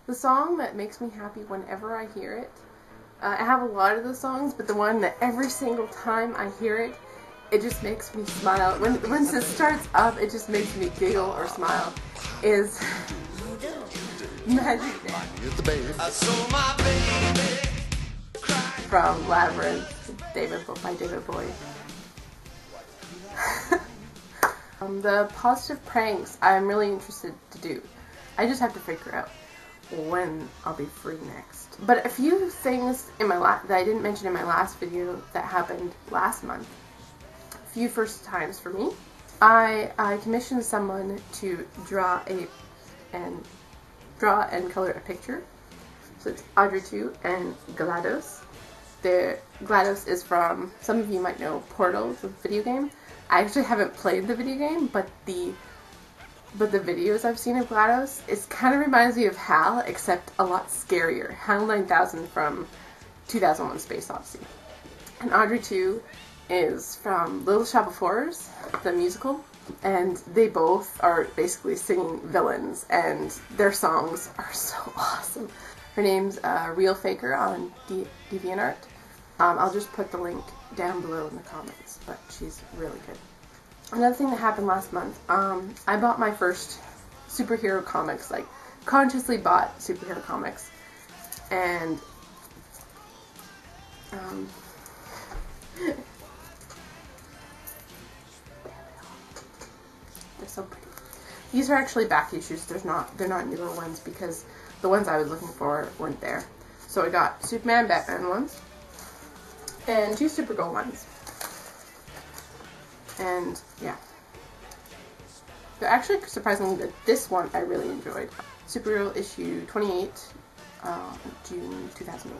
The song that makes me happy whenever I hear it, I have a lot of the songs, but the one that every single time I hear it, it just makes me smile. When it starts up, it just makes me giggle or smile, is Magic Dance from Labyrinth by David Bowie. The positive pranks I'm really interested to do. I just have to figure out when I'll be free next. But a few things in my that I didn't mention in my last video that happened last month. A few first times for me. I commissioned someone to draw and color a picture. So it's Audrey 2 and GLaDOS. GLaDOS is from, some of you might know Portal, the video game. I actually haven't played the video game, but the videos I've seen of GLaDOS, it kind of reminds me of HAL, except a lot scarier. HAL 9000 from 2001: Space Odyssey. And Audrey 2 is from Little Shop of Horrors, the musical, and they both are basically singing villains, and their songs are so awesome. Her name's Real Faker on DeviantArt. I'll just put the link down below in the comments, but she's really good. Another thing that happened last month, I bought my first superhero comics, like consciously bought superhero comics, and they're so pretty. These are actually back issues. They're not newer ones because the ones I was looking for weren't there. So I got Superman, Batman ones, and 2 Supergirl ones. And yeah, they're actually surprisingly good. This one I really enjoyed. Supergirl issue 28, June 2008.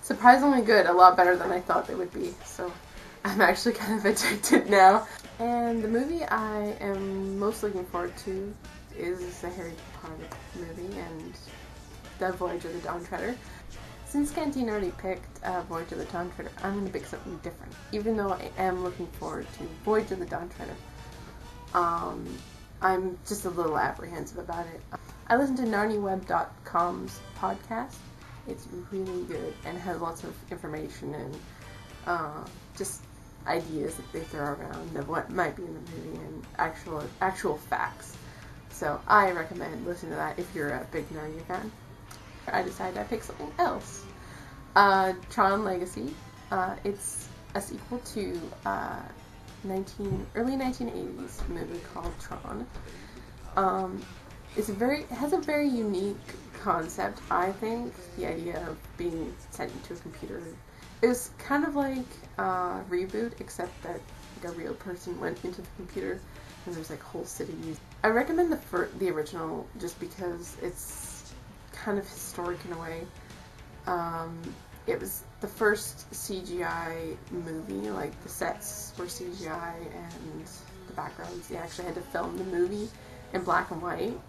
Surprisingly good, a lot better than I thought they would be. So I'm actually kind of addicted now. And the movie I am most looking forward to is the Harry Potter movie and the Voyage of the Dawn Treader. Since Canteen already picked Voyage of the Dawn Treader, I'm going to pick something different. Even though I am looking forward to Voyage of the Dawn Treader, I'm just a little apprehensive about it. I listened to NarniaWeb.com's podcast. It's really good and has lots of information and just ideas that they throw around of what might be in the movie and actual facts. So I recommend listening to that if you're a big Narnia fan. I decided I'd pick something else. Tron Legacy. It's a sequel to early 1980s movie called Tron. It has a very unique concept, I think. The idea of being sent into a computer. It was kind of like a reboot, except that like a real person went into the computer and there's like whole cities. I recommend the original just because it's kind of historic in a way. It was the first CGI movie, like the sets were CGI and the backgrounds, they actually had to film the movie in black and white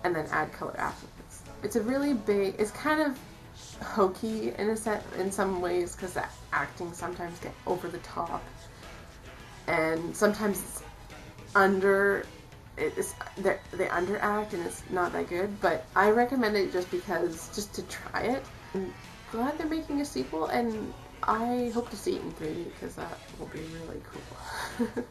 and then add color afterwards. It's a really big, it's kind of hokey in some ways because the acting sometimes get over the top and sometimes it's they underact and it's not that good, but I recommend it just to try it. I'm glad they're making a sequel and I hope to see it in 3D because that will be really cool.